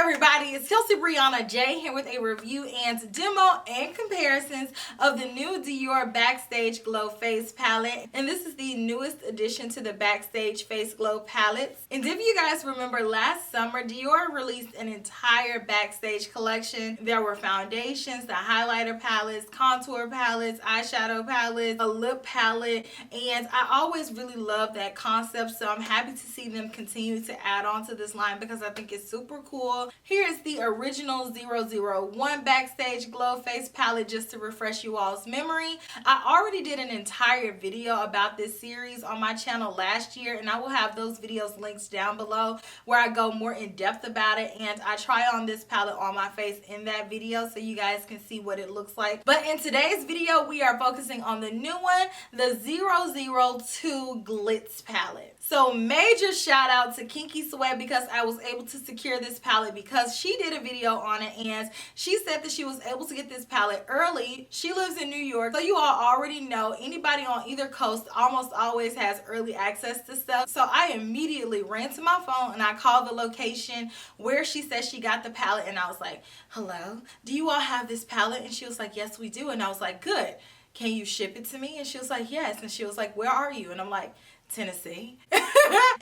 everybody, it's Kelsee Brianna J here with a review and demo and comparisons of the new Dior Backstage Glow Face Palette. And this is the newest addition to the Backstage Face Glow palettes. And if you guys remember last summer, Dior released an entire Backstage collection. There were foundations, the highlighter palettes, contour palettes, eyeshadow palettes, a lip palette, and I always really love that concept, so I'm happy to see them continue to add on to this line because I think it's super cool. Here is the original 001 Backstage Glow Face Palette just to refresh you all's memory. I already did an entire video about this series on my channel last year, and I will have those videos linked down below where I go more in depth about it, and I try on this palette on my face in that video so you guys can see what it looks like. But in today's video, we are focusing on the new one, the 002 Glitz palette. So major shout out to Kinky Sweat because I was able to secure this palette because she did a video on it and she said that she was able to get this palette early. She lives in New York, so you all already know anybody on either coast almost always has early access to stuff. So I immediately ran to my phone and I called the location where she said she got the palette, and I was like, hello, do you all have this palette? And she was like, yes, we do. And I was like, good. Can you ship it to me? And she was like, yes. And she was like, where are you? And I'm like, Tennessee.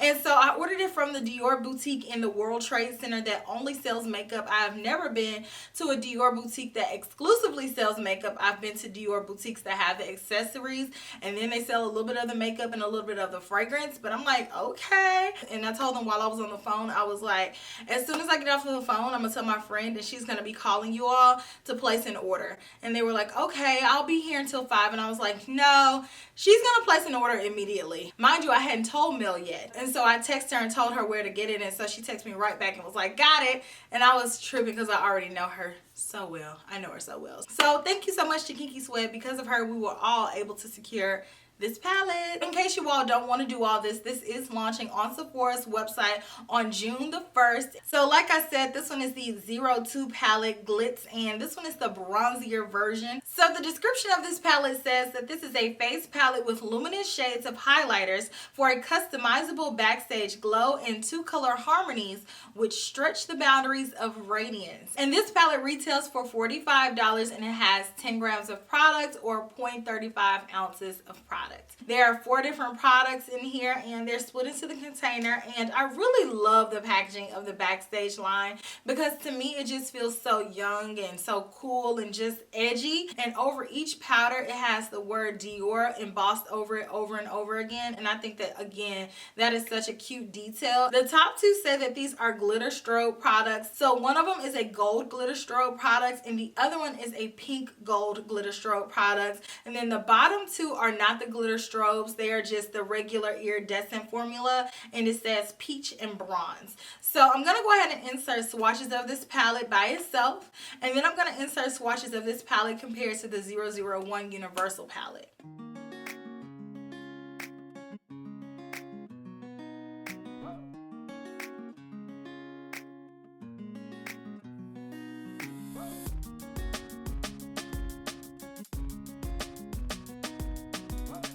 And so I ordered it from the Dior boutique in the World Trade Center that only sells makeup. I have never been to a Dior boutique that exclusively sells makeup. I've been to Dior boutiques that have the accessories and then they sell a little bit of the makeup and a little bit of the fragrance. But I'm like, okay. And I told them while I was on the phone, I was like, as soon as I get off of the phone, I'm gonna tell my friend and she's gonna be calling you all to place an order. And they were like, okay, I'll be here until 5. And I was like, no, she's gonna place an order immediately. Mind you, I hadn't told Mel yet. And so I texted her and told her where to get it. And so she texted me right back and was like, got it. And I was tripping because I already know her so well. I know her so well. So thank you so much to Kinky Sweat. Because of her, we were all able to secure this palette. In case you all don't want to do all this, this is launching on Sephora's website on June the 1st. So like I said, this one is the 02 palette Glitz, and this one is the bronzier version. So the description of this palette says that this is a face palette with luminous shades of highlighters for a customizable backstage glow in 2 color harmonies which stretch the boundaries of radiance. And this palette retails for $45 and it has 10 grams of product or 0.35 ounces of product. There are 4 different products in here and they're split into the container, and I really love the packaging of the Backstage line because to me it just feels so young and so cool and just edgy. And over each powder it has the word Dior embossed over it over and over again, and I think that again that is such a cute detail. The top 2 say that these are glitter strobe products. So one of them is a gold glitter strobe product and the other one is a pink gold glitter strobe product. And then the bottom 2 are not the glitter strobes, they are just the regular iridescent formula, and it says peach and bronze. So I'm going to go ahead and insert swatches of this palette by itself, and then I'm going to insert swatches of this palette compared to the 001 Universal palette.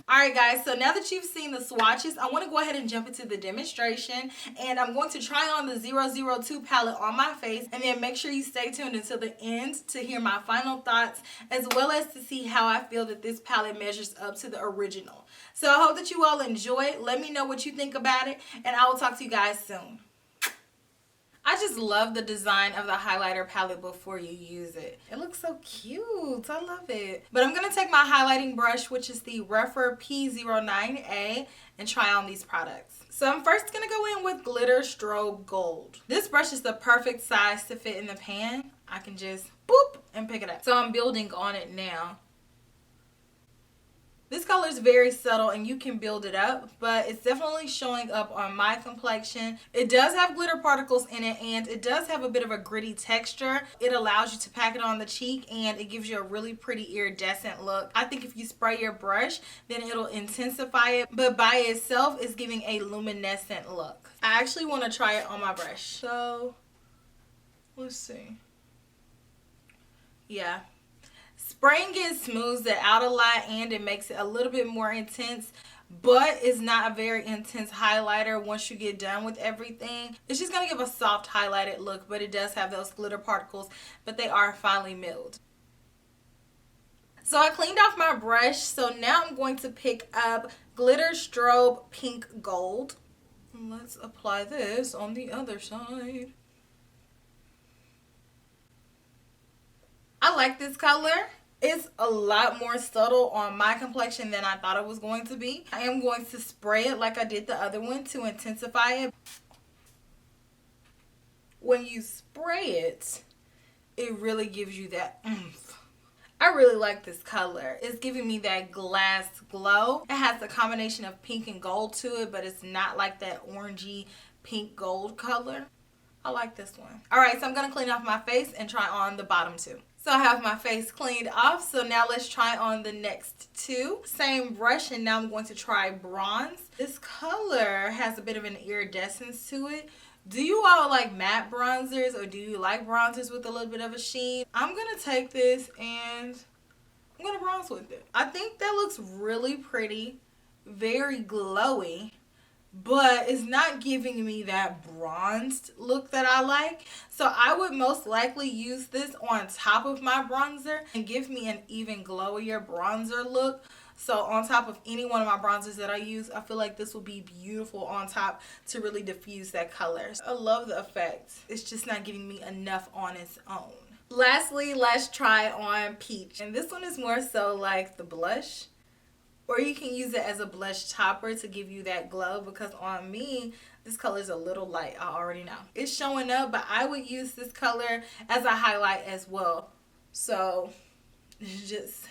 Alright guys, so now that you've seen the swatches, I want to go ahead and jump into the demonstration, and I'm going to try on the 002 palette on my face, and then make sure you stay tuned until the end to hear my final thoughts as well as to see how I feel that this palette measures up to the original. So I hope that you all enjoy it. Let me know what you think about it, and I will talk to you guys soon. I just love the design of the highlighter palette before you use it. It looks so cute. I love it. But I'm going to take my highlighting brush, which is the Refer P09A, and try on these products. So I'm first going to go in with Glitter Strobe Gold. This brush is the perfect size to fit in the pan. I can just boop and pick it up. So I'm building on it now. This color is very subtle and you can build it up, but it's definitely showing up on my complexion. It does have glitter particles in it and it does have a bit of a gritty texture. It allows you to pack it on the cheek and it gives you a really pretty iridescent look. I think if you spray your brush, then it'll intensify it, but by itself it's giving a luminescent look. I actually want to try it on my brush. So, let's see. Yeah. Spraying it smooths it out a lot and it makes it a little bit more intense, but it's not a very intense highlighter once you get done with everything. It's just going to give a soft highlighted look, but it does have those glitter particles, but they are finely milled. So I cleaned off my brush, so now I'm going to pick up Glitter Strobe Pink Gold. And let's apply this on the other side. I like this color. It's a lot more subtle on my complexion than I thought it was going to be. I am going to spray it like I did the other one to intensify it. When you spray it, it really gives you that oomph. I really like this color. It's giving me that glass glow. It has a combination of pink and gold to it, but it's not like that orangey pink gold color. I like this one. Alright, so I'm going to clean off my face and try on the bottom two. So I have my face cleaned off, so now let's try on the next two. Same brush, and now I'm going to try bronze. This color has a bit of an iridescence to it. Do you all like matte bronzers, or do you like bronzers with a little bit of a sheen? I'm going to take this and I'm going to bronze with it. I think that looks really pretty, very glowy. But it's not giving me that bronzed look that I like. So I would most likely use this on top of my bronzer and give me an even glowier bronzer look. So on top of any one of my bronzers that I use, I feel like this will be beautiful on top to really diffuse that color. I love the effect. It's just not giving me enough on its own. Lastly, let's try on Peach. And this one is more so like the blush. Or you can use it as a blush topper to give you that glow, because on me, this color is a little light. I already know. It's showing up, but I would use this color as a highlight as well. So just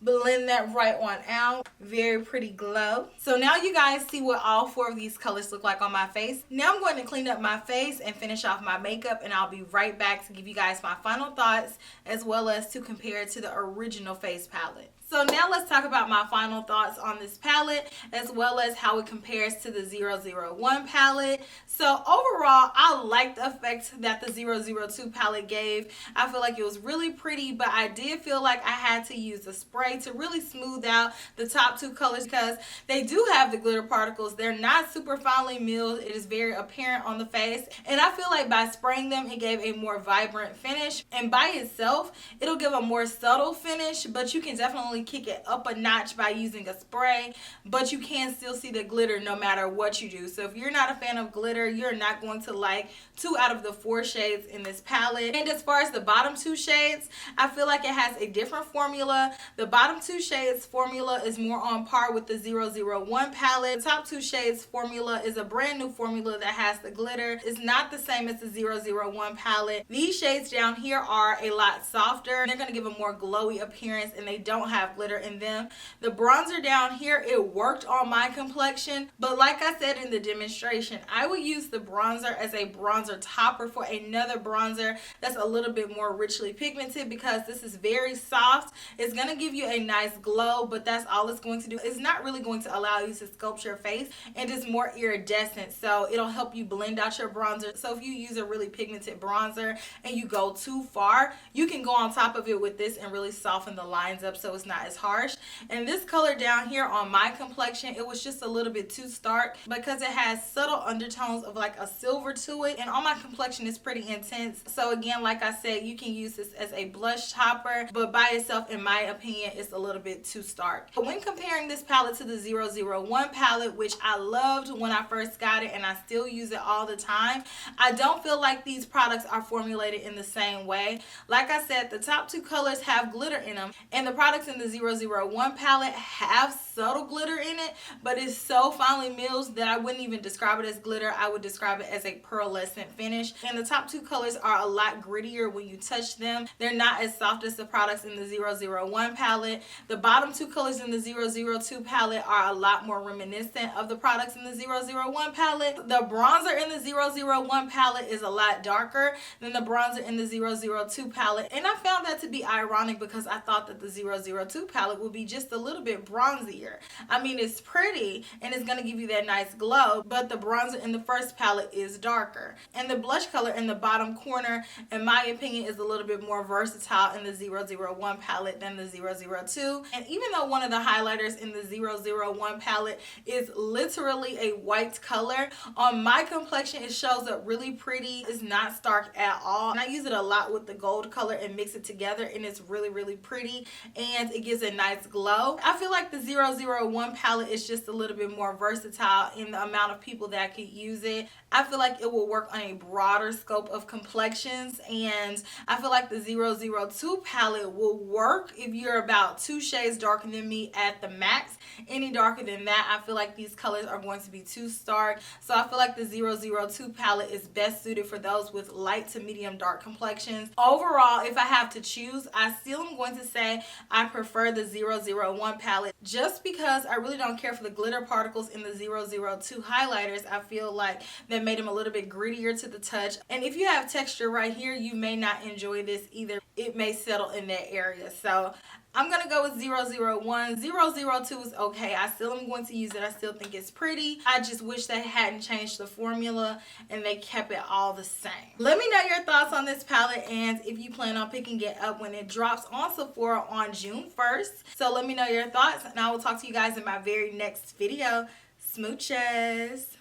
blend that right on out. Very pretty glow. So now you guys see what all four of these colors look like on my face. Now I'm going to clean up my face and finish off my makeup, and I'll be right back to give you guys my final thoughts as well as to compare it to the original face palette. So now let's talk about my final thoughts on this palette as well as how it compares to the 001 palette. So overall, I like the effect that the 002 palette gave. I feel like it was really pretty, but I did feel like I had to use a spray to really smooth out the top two colors because they do have the glitter particles. They're not super finely milled. It is very apparent on the face. And I feel like by spraying them, it gave a more vibrant finish. And by itself, it'll give a more subtle finish, but you can definitely kick it up a notch by using a spray, but you can still see the glitter no matter what you do. So if you're not a fan of glitter, you're not going to like 2 out of the 4 shades in this palette. And as far as the bottom 2 shades, I feel like it has a different formula. The bottom 2 shades formula is more on par with the 001 palette. The top 2 shades formula is a brand new formula that has the glitter. It's not the same as the 001 palette. These shades down here are a lot softer. They're going to give a more glowy appearance, and they don't have glitter in them. The bronzer down here, it worked on my complexion, but like I said in the demonstration, I would use the bronzer as a bronzer topper for another bronzer that's a little bit more richly pigmented, because this is very soft. It's going to give you a nice glow, but that's all it's going to do. It's not really going to allow you to sculpt your face, and it's more iridescent, so it'll help you blend out your bronzer. So if you use a really pigmented bronzer and you go too far, you can go on top of it with this and really soften the lines up so it's not as harsh. And this color down here on my complexion, it was just a little bit too stark because it has subtle undertones of like a silver to it, and on my complexion it's pretty intense. So again, like I said, you can use this as a blush topper, but by itself, in my opinion, it's a little bit too stark. But when comparing this palette to the 001 palette, which I loved when I first got it and I still use it all the time, I don't feel like these products are formulated in the same way. Like I said, the top 2 colors have glitter in them, and the products in the 001 palette have subtle glitter in it, but it's so finely milled that I wouldn't even describe it as glitter. I would describe it as a pearlescent finish. And the top 2 colors are a lot grittier when you touch them. They're not as soft as the products in the 001 palette. The bottom 2 colors in the 002 palette are a lot more reminiscent of the products in the 001 palette. The bronzer in the 001 palette is a lot darker than the bronzer in the 002 palette, and I found that to be ironic because I thought that the 002 002 palette will be just a little bit bronzier. I mean, it's pretty and it's going to give you that nice glow, but the bronzer in the first palette is darker. And the blush color in the bottom corner, in my opinion, is a little bit more versatile in the 001 palette than the 002. And even though one of the highlighters in the 001 palette is literally a white color, on my complexion it shows up really pretty. It's not stark at all, and I use it a lot with the gold color and mix it together, and it's really pretty and it gives a nice glow. I feel like the 001 palette is just a little bit more versatile in the amount of people that could use it. I feel like it will work on a broader scope of complexions, and I feel like the 002 palette will work if you're about 2 shades darker than me at the max. Any darker than that, I feel like these colors are going to be too stark. So I feel like the 002 palette is best suited for those with light to medium dark complexions. Overall, if I have to choose, I still am going to say I prefer the 001 palette, just because I really don't care for the glitter particles in the 002 highlighters. I feel like that made them a little bit grittier to the touch. And if you have texture right here, you may not enjoy this either. It may settle in that area. So I'm going to go with 001. 002 is okay. I still am going to use it. I still think it's pretty. I just wish they hadn't changed the formula and they kept it all the same. Let me know your thoughts on this palette, and if you plan on picking it up when it drops on Sephora on June 1st. So let me know your thoughts, and I will talk to you guys in my very next video. Smooches.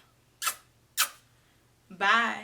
Bye.